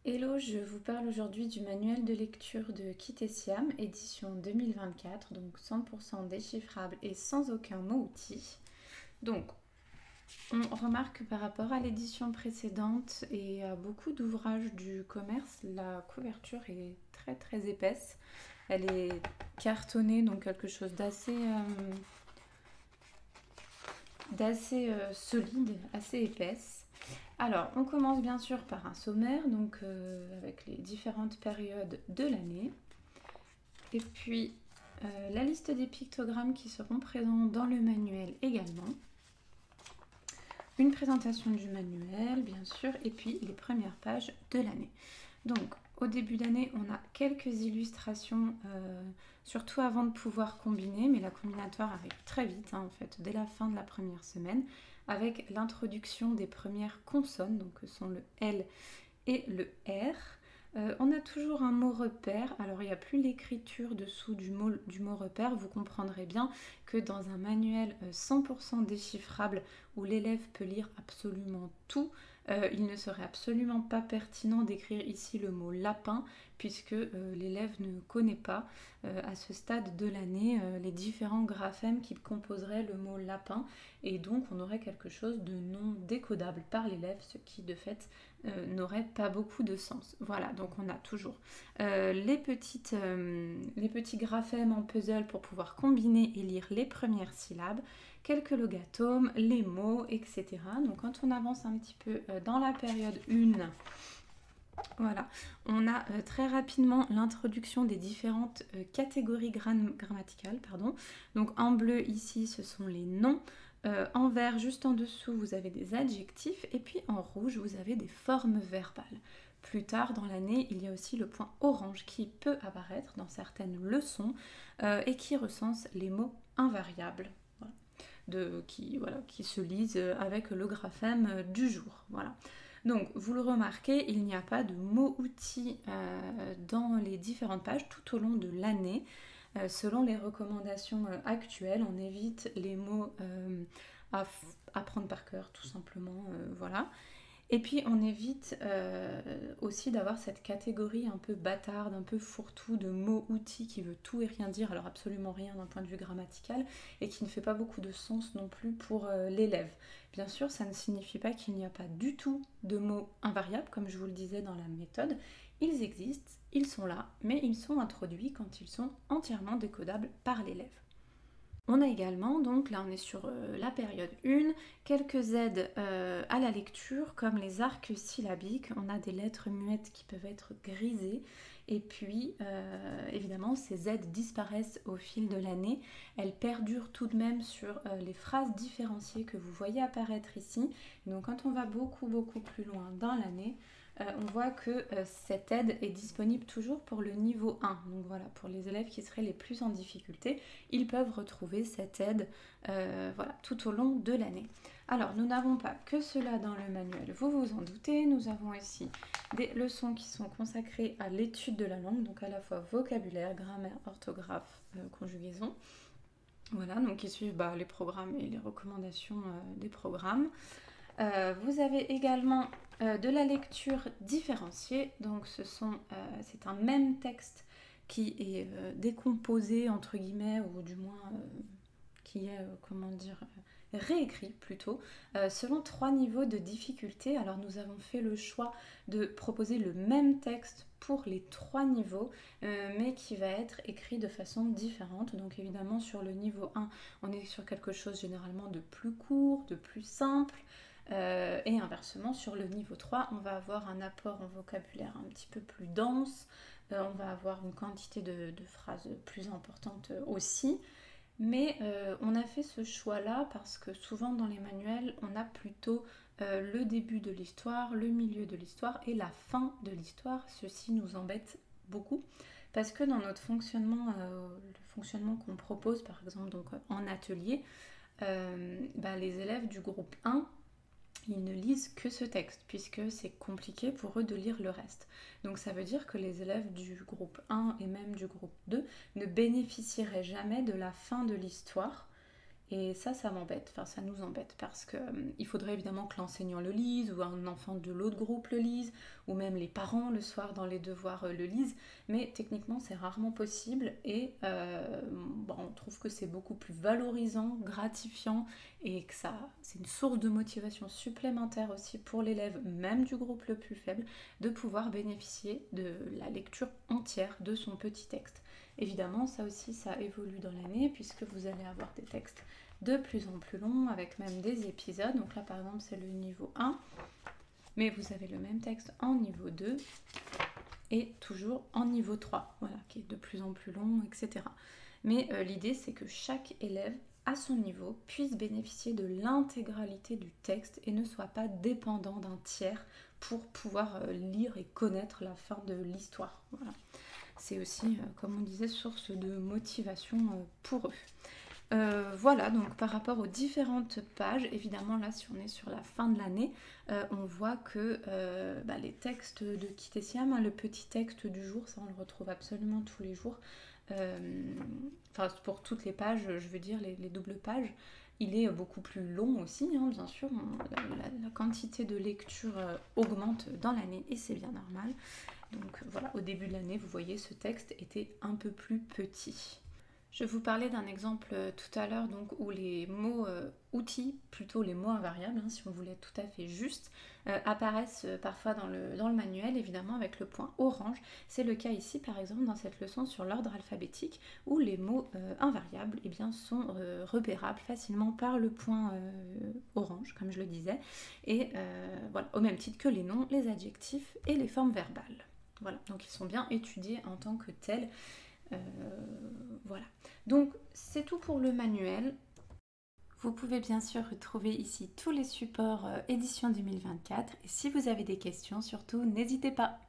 Hello, je vous parle aujourd'hui du manuel de lecture de Kit et Siam, édition 2024, donc 100% déchiffrable et sans aucun mot-outil. Donc, on remarque que par rapport à l'édition précédente et à beaucoup d'ouvrages du commerce, la couverture est très épaisse. Elle est cartonnée, donc quelque chose d'assez solide, assez épaisse. Alors, on commence bien sûr par un sommaire, donc avec les différentes périodes de l'année. Et puis, la liste des pictogrammes qui seront présents dans le manuel également. Une présentation du manuel, bien sûr, et puis les premières pages de l'année. Donc, au début d'année, on a quelques illustrations, surtout avant de pouvoir combiner, mais la combinatoire arrive très vite, en fait, dès la fin de la première semaine, avec l'introduction des premières consonnes, donc que sont le L et le R. On a toujours un mot repère, alors il n'y a plus l'écriture dessous du mot repère, vous comprendrez bien que dans un manuel 100% déchiffrable où l'élève peut lire absolument tout, il ne serait absolument pas pertinent d'écrire ici le mot lapin puisque l'élève ne connaît pas à ce stade de l'année les différents graphèmes qui composeraient le mot lapin et donc on aurait quelque chose de non décodable par l'élève, ce qui de fait n'aurait pas beaucoup de sens. Voilà, donc on a toujours les petits graphèmes en puzzle pour pouvoir combiner et lire les premières syllabes, quelques logatomes, les mots, etc. Donc quand on avance un petit peu dans la période 1, voilà, on a très rapidement l'introduction des différentes catégories grammaticales. Donc en bleu ici, ce sont les noms. En vert, juste en dessous, vous avez des adjectifs. Et puis en rouge, vous avez des formes verbales. Plus tard dans l'année, il y a aussi le point orange qui peut apparaître dans certaines leçons et qui recense les mots invariables. Qui se lisent avec le graphème du jour. Voilà. Donc, vous le remarquez, il n'y a pas de mots-outils dans les différentes pages tout au long de l'année. Selon les recommandations actuelles, on évite les mots à apprendre par cœur, tout simplement. Voilà. Et puis on évite aussi d'avoir cette catégorie un peu bâtarde, un peu fourre-tout de mots-outils qui veut tout et rien dire, alors absolument rien d'un point de vue grammatical, et qui ne fait pas beaucoup de sens non plus pour l'élève. Bien sûr, ça ne signifie pas qu'il n'y a pas du tout de mots invariables, comme je vous le disais dans la méthode. Ils existent, ils sont là, mais ils sont introduits quand ils sont entièrement décodables par l'élève. On a également, donc là on est sur la période 1, quelques aides à la lecture comme les arcs syllabiques. On a des lettres muettes qui peuvent être grisées et puis évidemment ces aides disparaissent au fil de l'année. Elles perdurent tout de même sur les phrases différenciées que vous voyez apparaître ici. Donc quand on va beaucoup plus loin dans l'année, on voit que cette aide est disponible toujours pour le niveau 1. Donc voilà, pour les élèves qui seraient les plus en difficulté, ils peuvent retrouver cette aide tout au long de l'année. Alors, nous n'avons pas que cela dans le manuel, vous vous en doutez. Nous avons ici des leçons qui sont consacrées à l'étude de la langue, donc à la fois vocabulaire, grammaire, orthographe, conjugaison. Voilà, donc qui suivent les programmes et les recommandations des programmes. Vous avez également de la lecture différenciée, donc c'est un même texte qui est décomposé entre guillemets, ou du moins qui est réécrit plutôt, selon 3 niveaux de difficulté. Alors nous avons fait le choix de proposer le même texte pour les 3 niveaux, mais qui va être écrit de façon différente. Donc évidemment sur le niveau 1, on est sur quelque chose généralement de plus court, de plus simple. Et inversement, sur le niveau 3, on va avoir un apport en vocabulaire un petit peu plus dense, on va avoir une quantité de phrases plus importante aussi. Mais on a fait ce choix-là parce que souvent dans les manuels, on a plutôt le début de l'histoire, le milieu de l'histoire et la fin de l'histoire. Ceci nous embête beaucoup parce que dans notre fonctionnement, le fonctionnement qu'on propose par exemple donc, en atelier, les élèves du groupe 1, ils ne lisent que ce texte puisque c'est compliqué pour eux de lire le reste. Donc ça veut dire que les élèves du groupe 1 et même du groupe 2 ne bénéficieraient jamais de la fin de l'histoire Et ça m'embête, enfin ça nous embête parce que il faudrait évidemment que l'enseignant le lise ou un enfant de l'autre groupe le lise ou même les parents le soir dans les devoirs le lisent, mais techniquement c'est rarement possible et on trouve que c'est beaucoup plus valorisant, gratifiant et que ça c'est une source de motivation supplémentaire aussi pour l'élève, même du groupe le plus faible, de pouvoir bénéficier de la lecture entière de son petit texte. Évidemment, ça aussi, ça évolue dans l'année puisque vous allez avoir des textes de plus en plus longs avec même des épisodes. Donc là, par exemple, c'est le niveau 1, mais vous avez le même texte en niveau 2 et toujours en niveau 3, voilà, qui est de plus en plus long, etc. Mais l'idée, c'est que chaque élève, à son niveau, puisse bénéficier de l'intégralité du texte et ne soit pas dépendant d'un tiers pour pouvoir lire et connaître la fin de l'histoire. Voilà. C'est aussi, comme on disait, source de motivation pour eux. Voilà, donc par rapport aux différentes pages, évidemment là si on est sur la fin de l'année, on voit que les textes de Kit et Siam, hein, le petit texte du jour, ça on le retrouve absolument tous les jours, enfin pour toutes les pages, je veux dire les doubles pages, il est beaucoup plus long aussi, hein, bien sûr, la quantité de lecture augmente dans l'année et c'est bien normal. Donc voilà, au début de l'année, vous voyez, ce texte était un peu plus petit. Je vous parlais d'un exemple tout à l'heure donc où les mots outils, plutôt les mots invariables, hein, si on voulait être tout à fait juste, apparaissent parfois dans le manuel, évidemment avec le point orange. C'est le cas ici par exemple dans cette leçon sur l'ordre alphabétique où les mots invariables eh bien, sont repérables facilement par le point orange, comme je le disais, et voilà, au même titre que les noms, les adjectifs et les formes verbales. Voilà, donc ils sont bien étudiés en tant que tels. Voilà, donc c'est tout pour le manuel. Vous pouvez bien sûr retrouver ici tous les supports édition 2024 et si vous avez des questions, surtout n'hésitez pas.